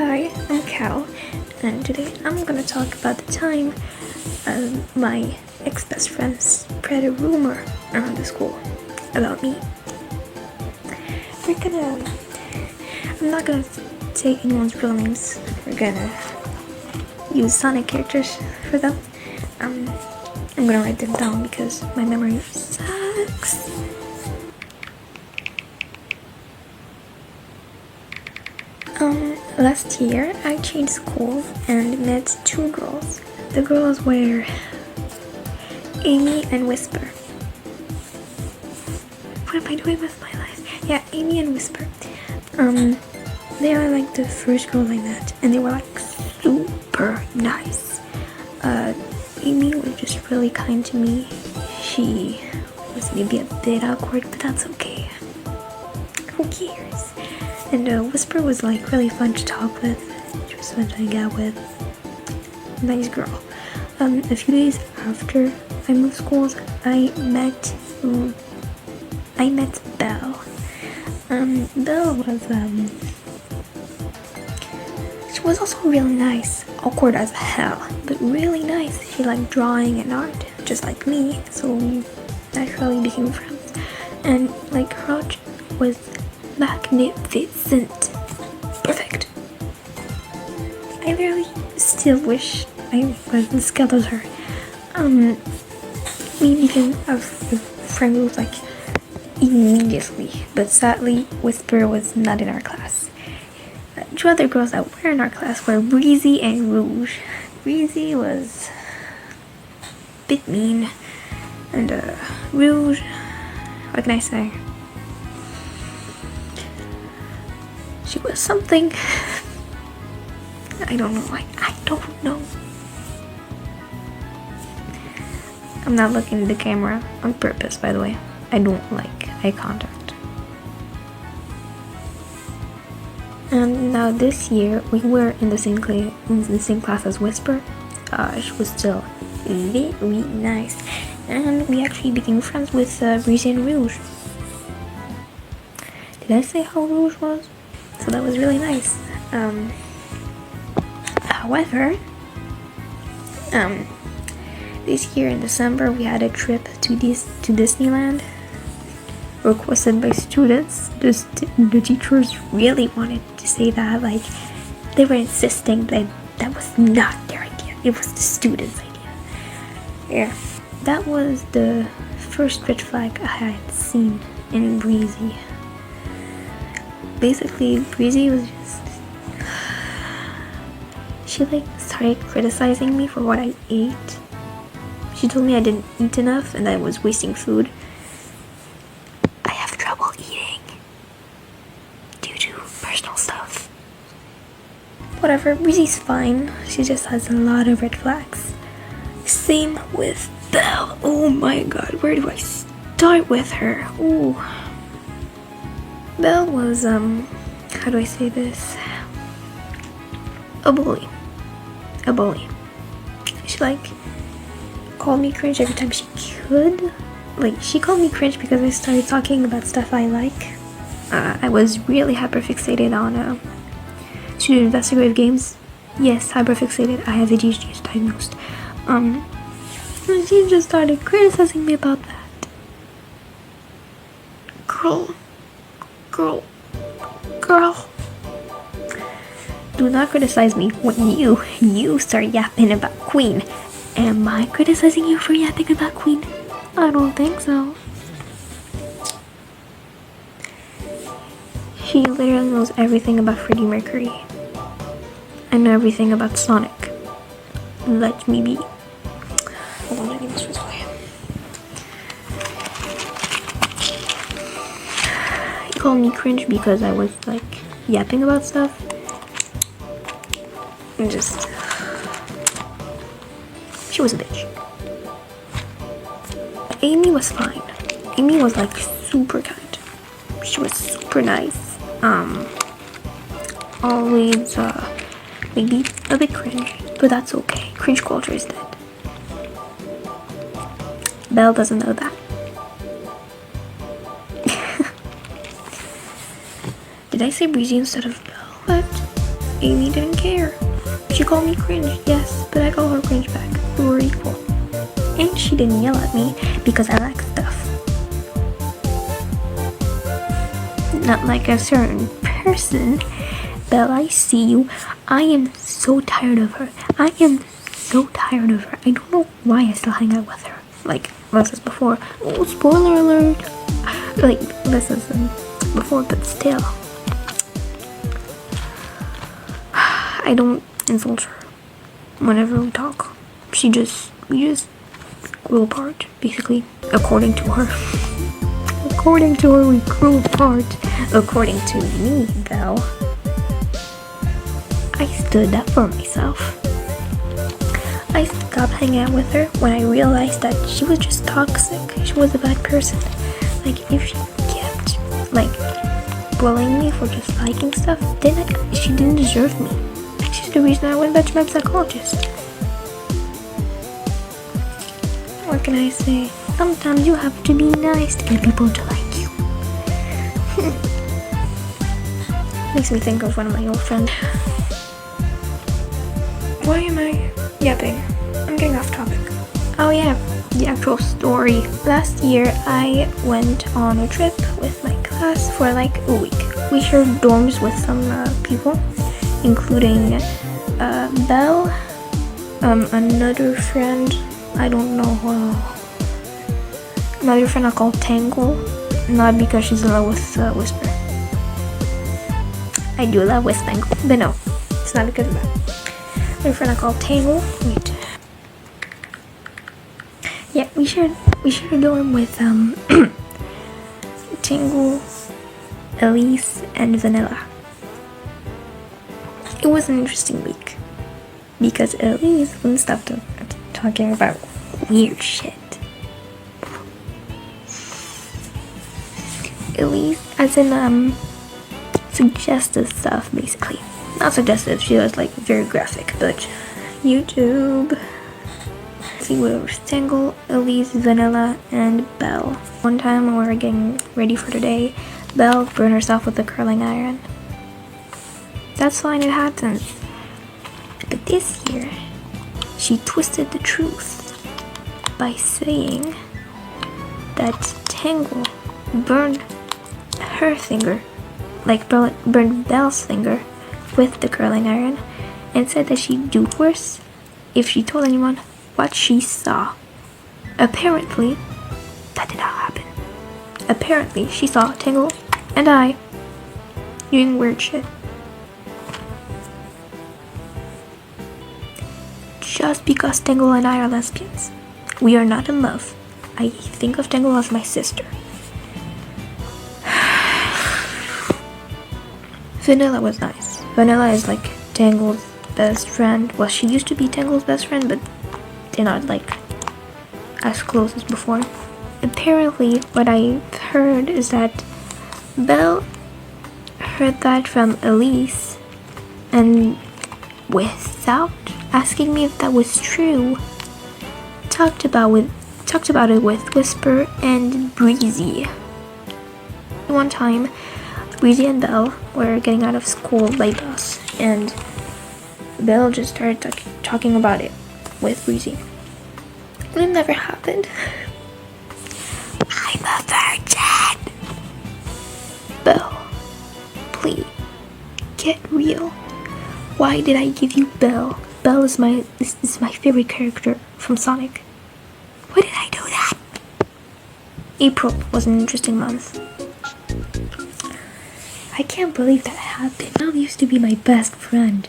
Hi, I'm Cal, and today I'm gonna talk about the time my ex-best friend spread a rumor around the school about me. I'm not gonna take anyone's real names. We're gonna use Sonic characters for them. I'm gonna write them down because my memory sucks. Last year I changed schools and met two girls. The girls were Amy and Whisper. What am I doing with my life? Yeah, Amy and Whisper. They are like the first girls I met, and they were like super nice. Amy was just really kind to me. She was maybe a bit awkward, but that's okay. Who cares? And Whisper was like really fun to talk with. She was fun to hang out with. Nice girl. A few days after I moved schools, I met Belle. Belle was she was also really nice. Awkward as hell, but really nice. She liked drawing and art, just like me, so we naturally became friends. And like her art was magnificent. Perfect. I literally still wish I was as skilled as her. Me became a friend group like immediately, but sadly Whisper was not in our class. Two other girls that were in our class were Breezie and Rouge. Breezie was a bit mean, and Rouge, what can I say? She was something. I don't know. I don't know. I'm not looking at the camera on purpose, by the way. I don't like eye contact. And now this year, we were in the same class as Whisper. She was still very nice. And we actually became friends with Breezie and Rouge. Did I say how Rouge was? So that was really nice. However, this year in December we had a trip to Disneyland, requested by students. The teachers really wanted to say that, like they were insisting that was not their idea. It was the students' idea. Yeah, that was the first red flag I had seen in Breezie. Basically, Breezie was just... She like started criticizing me for what I ate. She told me I didn't eat enough and that I was wasting food. I have trouble eating due to personal stuff. Whatever, Breezie's fine. She just has a lot of red flags. Same with Belle. Oh my god, where do I start with her? Ooh. Belle was, how do I say this? A bully. She, like, called me cringe every time she could. Like, she called me cringe because I started talking about stuff I like. I was really hyperfixated on, student investigative games. Yes, hyperfixated. I have ADHD, it's diagnosed. And she just started criticizing me about that. Girl. Do not criticize me when you start yapping about Queen. Am I criticizing you for yapping about Queen? I don't think so. She literally knows everything about Freddie Mercury. I know everything about Sonic. Let me be. Hold on, let me get this away. He called me cringe because I was like yapping about stuff. And just... She was a bitch. But Amy was fine. Amy was like super kind. She was super nice. Always maybe a bit cringe, but that's okay. Cringe culture is dead. Belle doesn't know that. Did I say Breezie instead of Belle? What? Amy didn't care. She called me cringe, yes, but I called her cringe back. We were equal. And she didn't yell at me because I like stuff. Not like a certain person. Belle, I see you. I am so tired of her. I am so tired of her. I don't know why I still hang out with her. Like, this is before. Oh, spoiler alert. Like, this is before, but still. I don't insult her whenever we talk. We just grew apart, basically, according to her. According to her, we grew apart. According to me, Belle, I stood up for myself. I stopped hanging out with her when I realized that she was just toxic. She was a bad person. Like, if she kept, like, bullying me for just liking stuff, then she didn't deserve me. She's the reason I went back to my psychologist. What can I say? Sometimes you have to be nice to get people to like you. Makes me think of one of my old friends. Why am I yapping? I'm getting off topic. Oh yeah, the actual story. Last year I went on a trip with my class for like a week. We shared dorms with some people, including Belle, another friend, I don't know, another friend I call Tangle, not because she's in love with Whisper. I do love Whisper, but no, it's not because of that. Another friend I call Tangle. Wait. Yeah, we shared a dorm with Tangle, Elise, and Vanilla. It was an interesting week because Elise wouldn't stop talking about weird shit. Elise, as in suggestive stuff, basically. Not suggestive, she was like very graphic, but YouTube. See, we were Tangle, Elise, Vanilla, and Belle. One time when we were getting ready for the day, Belle burned herself with a curling iron. That's fine, it happens. But this year, she twisted the truth by saying that Tangle burned her finger, like burned Belle's finger with the curling iron, and said that she'd do worse if she told anyone what she saw. Apparently, that did not happen. Apparently, she saw Tangle and I doing weird shit. Just because Tangle and I are lesbians, we are not in love. I think of Tangle as my sister. Vanilla was nice. Vanilla is like Tangle's best friend. Well, she used to be Tangle's best friend, but they're not like as close as before. Apparently, what I heard is that Belle heard that from Elise, and without asking me if that was true, talked about it with Whisper and Breezie. One time, Breezie and Belle were getting out of school by bus, and Belle just started talking about it with Breezie. And it never happened. I'm a virgin. Belle, please, get real. Why did I give you Belle? Belle is my favorite character from Sonic. Why did I do that? April was an interesting month. I can't believe that happened. Belle used to be my best friend.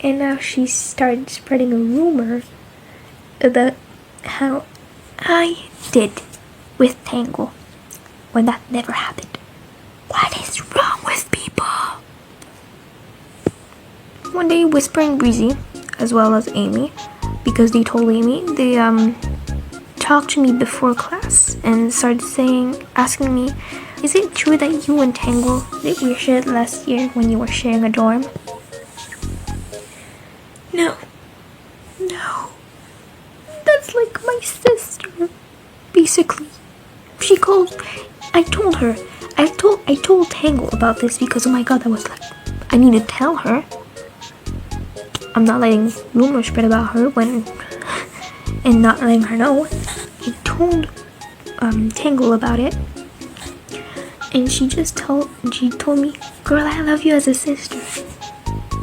And now she started spreading a rumor about how I did with Tangle when that never happened. What is wrong with people? One day, Whisper and Breezie, as well as Amy, because they told Amy, they talked to me before class and started asking me, is it true that you and Tangle did your shit last year when you were sharing a dorm? No. That's like my sister, basically. I told told Tangle about this because, oh my god, I was like, I need to tell her. I'm not letting rumors spread about her and not letting her know. I told Tangle about it, and she told me, girl, I love you as a sister.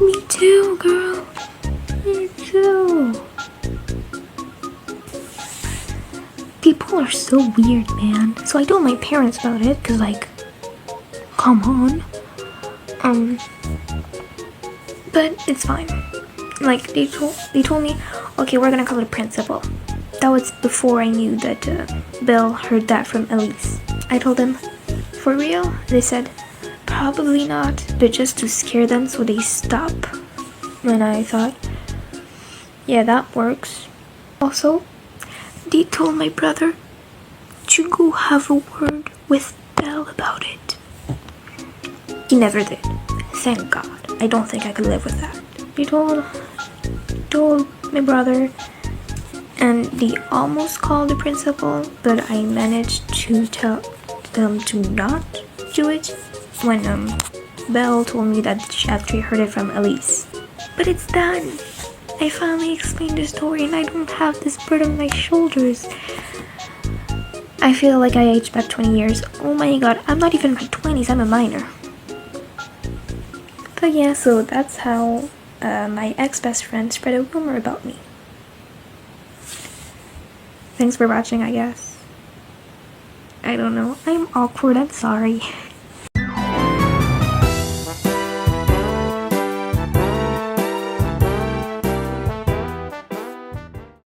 Me too, girl. Me too. People are so weird, man. So I told my parents about it, cause like, come on. But it's fine. Like they told me, okay, we're gonna call the principal. That was before I knew that Belle heard that from Elise. I told them, for real? They said, probably not, but just to scare them so they stop. And I thought, yeah, that works. Also, they told my brother to go have a word with Belle about it. He never did. Thank God. I don't think I could live with that. They told my brother, and they almost called the principal, but I managed to tell them to not do it when Belle told me that she actually heard it from Elise. But it's done. I finally explained the story and I don't have this burden on my shoulders. I feel like I aged back 20 years. Oh my god, I'm not even in my 20s, I'm a minor. But yeah, so that's how my ex-best friend spread a rumor about me. Thanks for watching, I guess. I don't know. I'm awkward, I'm sorry.